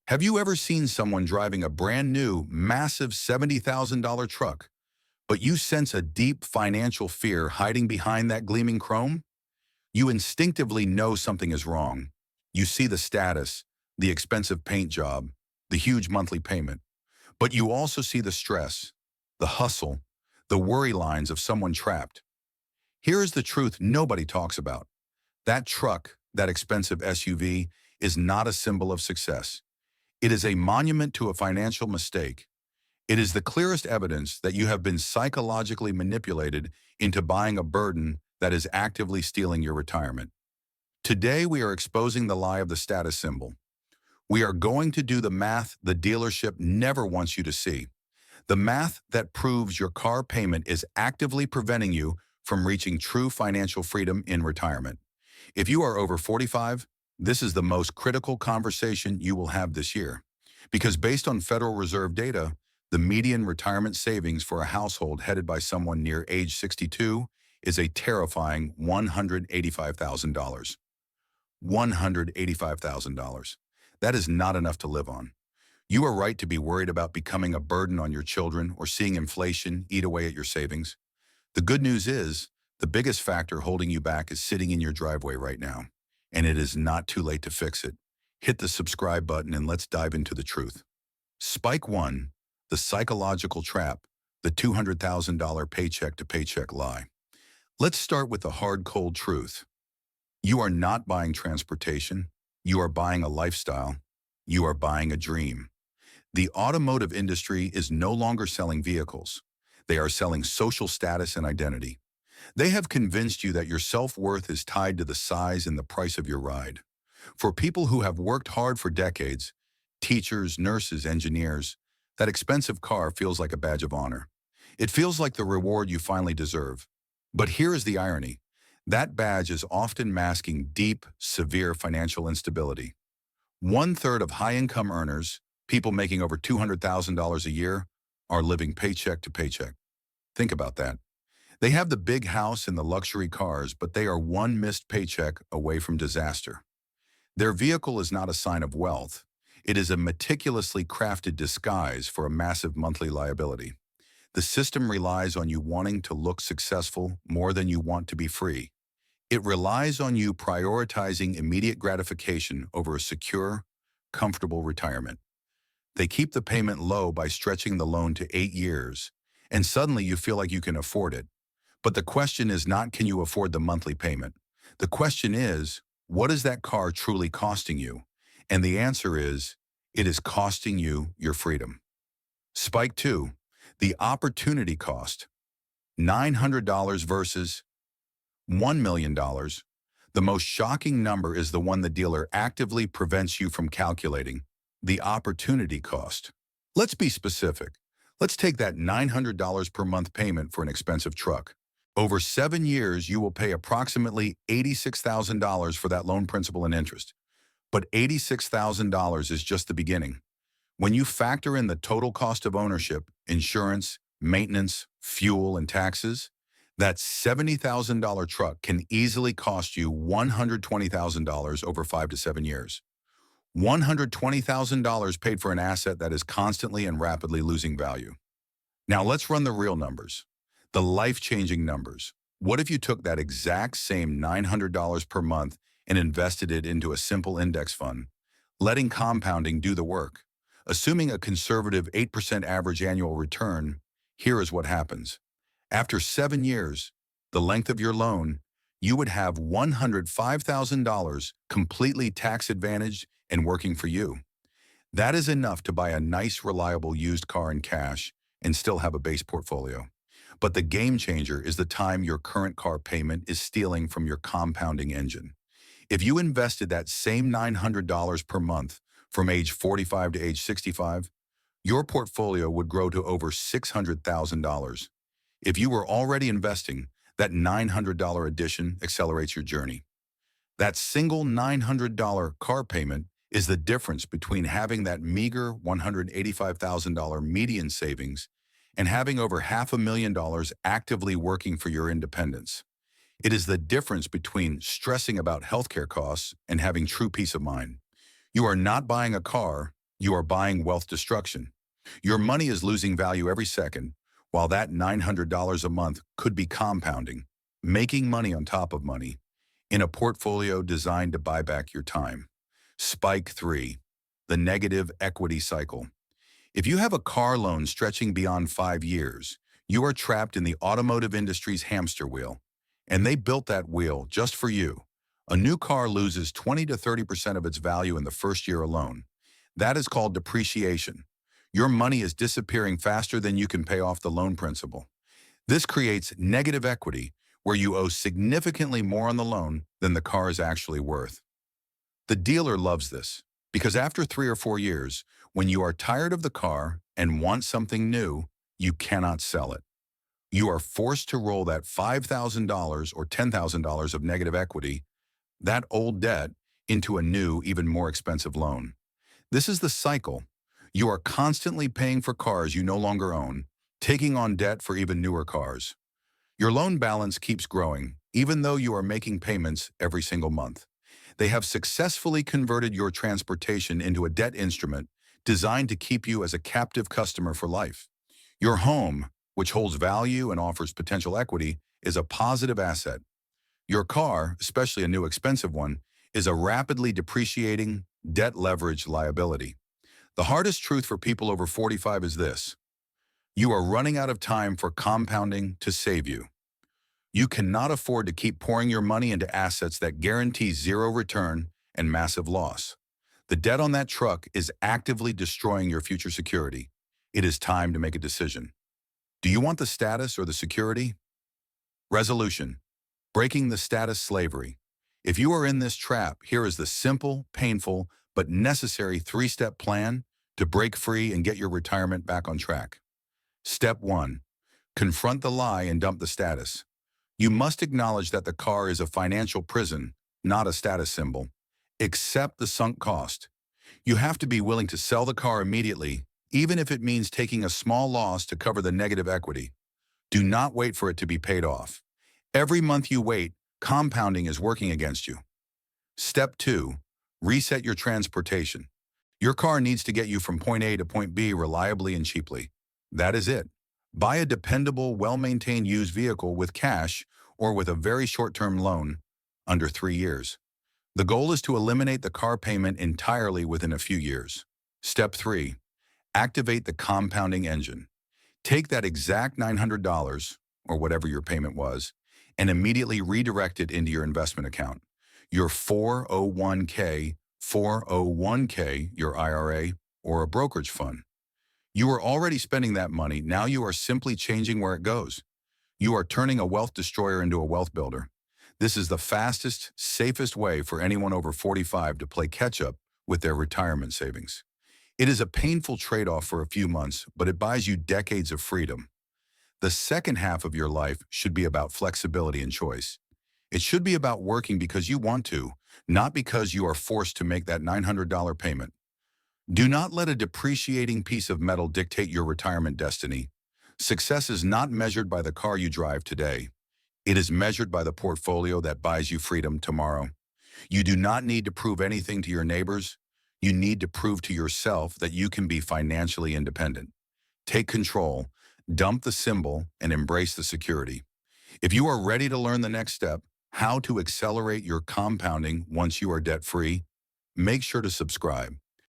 Have you ever seen someone driving a brand new, massive $70,000 truck, but you sense a deep financial fear hiding behind that gleaming chrome? You instinctively know something is wrong. You see the status, the expensive paint job, the huge monthly payment, but you also see the stress, the hustle, the worry lines of someone trapped. Here is the truth nobody talks about. That truck, that expensive SUV, is not a symbol of success. It is a monument to a financial mistake. It is the clearest evidence that you have been psychologically manipulated into buying a burden that is actively stealing your retirement. Today, we are exposing the lie of the status symbol. We are going to do the math the dealership never wants you to see. The math that proves your car payment is actively preventing you from reaching true financial freedom in retirement. If you are over 45, this is the most critical conversation you will have this year. Because based on Federal Reserve data, the median retirement savings for a household headed by someone near age 62 is a terrifying $185,000. $185,000. That is not enough to live on. You are right to be worried about becoming a burden on your children or seeing inflation eat away at your savings. The good news is, the biggest factor holding you back is sitting in your driveway right now, and it is not too late to fix it. Hit the subscribe button and let's dive into the truth. Spike 1, the psychological trap, the $200,000 paycheck to paycheck lie. Let's start with the hard, cold truth. You are not buying transportation. You are buying a lifestyle. You are buying a dream. The automotive industry is no longer selling vehicles. They are selling social status and identity. They have convinced you that your self-worth is tied to the size and the price of your ride. For people who have worked hard for decades, teachers, nurses, engineers, that expensive car feels like a badge of honor. It feels like the reward you finally deserve. But here is the irony. That badge is often masking deep, severe financial instability. One-third of high-income earners, people making over $200,000 a year, are living paycheck to paycheck. Think about that. They have the big house and the luxury cars, but they are one missed paycheck away from disaster. Their vehicle is not a sign of wealth. It is a meticulously crafted disguise for a massive monthly liability. The system relies on you wanting to look successful more than you want to be free. It relies on you prioritizing immediate gratification over a secure, comfortable retirement. They keep the payment low by stretching the loan to 8 years, and suddenly you feel like you can afford it. But the question is not, can you afford the monthly payment? The question is, what is that car truly costing you? And the answer is, it is costing you your freedom. Spike 2, the opportunity cost. $900 versus $1 million. The most shocking number is the one the dealer actively prevents you from calculating, the opportunity cost. Let's be specific. Let's take that $900 per month payment for an expensive truck. Over 7 years, you will pay approximately $86,000 for that loan principal and interest. But $86,000 is just the beginning. When you factor in the total cost of ownership, insurance, maintenance, fuel, and taxes, that $70,000 truck can easily cost you $120,000 over 5 to 7 years. $120,000 paid for an asset that is constantly and rapidly losing value. Now let's run the real numbers, the life-changing numbers. What if you took that exact same $900 per month and invested it into a simple index fund, letting compounding do the work? Assuming a conservative 8% average annual return, here is what happens. After 7 years, the length of your loan, you would have $105,000 completely tax-advantaged and working for you. That is enough to buy a nice, reliable used car in cash and still have a base portfolio. But the game changer is the time your current car payment is stealing from your compounding engine. If you invested that same $900 per month from age 45 to age 65, your portfolio would grow to over $600,000. If you were already investing, that $900 addition accelerates your journey. That single $900 car payment is the difference between having that meager $185,000 median savings and having over $500,000 actively working for your independence. It is the difference between stressing about healthcare costs and having true peace of mind. You are not buying a car, you are buying wealth destruction. Your money is losing value every second, while that $900 a month could be compounding, making money on top of money, in a portfolio designed to buy back your time. Spike 3. The negative equity cycle. If you have a car loan stretching beyond 5 years, you are trapped in the automotive industry's hamster wheel. And they built that wheel just for you. A new car loses 20 to 30% of its value in the first year alone. That is called depreciation. Your money is disappearing faster than you can pay off the loan principal. This creates negative equity, where you owe significantly more on the loan than the car is actually worth. The dealer loves this, because after 3 or 4 years, when you are tired of the car and want something new, you cannot sell it. You are forced to roll that $5,000 or $10,000 of negative equity, that old debt, into a new, even more expensive loan. This is the cycle. You are constantly paying for cars you no longer own, taking on debt for even newer cars. Your loan balance keeps growing, even though you are making payments every single month. They have successfully converted your transportation into a debt instrument designed to keep you as a captive customer for life. Your home, which holds value and offers potential equity, is a positive asset. Your car, especially a new expensive one, is a rapidly depreciating, debt-leveraged liability. The hardest truth for people over 45 is this: you are running out of time for compounding to save you. You cannot afford to keep pouring your money into assets that guarantee zero return and massive loss. The debt on that truck is actively destroying your future security. It is time to make a decision. Do you want the status or the security? Resolution: breaking the status slavery. If you are in this trap, here is the simple, painful, but necessary 3-step plan to break free and get your retirement back on track. Step 1. Confront the lie and dump the status. You must acknowledge that the car is a financial prison, not a status symbol. Accept the sunk cost. You have to be willing to sell the car immediately, even if it means taking a small loss to cover the negative equity. Do not wait for it to be paid off. Every month you wait, compounding is working against you. Step 2. Reset your transportation. Your car needs to get you from point A to point B reliably and cheaply. That is it. Buy a dependable, well-maintained used vehicle with cash or with a very short-term loan, under 3 years. The goal is to eliminate the car payment entirely within a few years. Step 3. Activate the compounding engine. Take that exact $900, or whatever your payment was, and immediately redirect it into your investment account. Your 401k, 401k, your IRA, or a brokerage fund. You are already spending that money, now you are simply changing where it goes. You are turning a wealth destroyer into a wealth builder. This is the fastest, safest way for anyone over 45 to play catch-up with their retirement savings. It is a painful trade-off for a few months, but it buys you decades of freedom. The second half of your life should be about flexibility and choice. It should be about working because you want to, not because you are forced to make that $900 payment. Do not let a depreciating piece of metal dictate your retirement destiny. Success is not measured by the car you drive today. It is measured by the portfolio that buys you freedom tomorrow. You do not need to prove anything to your neighbors. You need to prove to yourself that you can be financially independent. Take control, dump the symbol, and embrace the security. If you are ready to learn the next step, how to accelerate your compounding once you are debt-free, make sure to subscribe.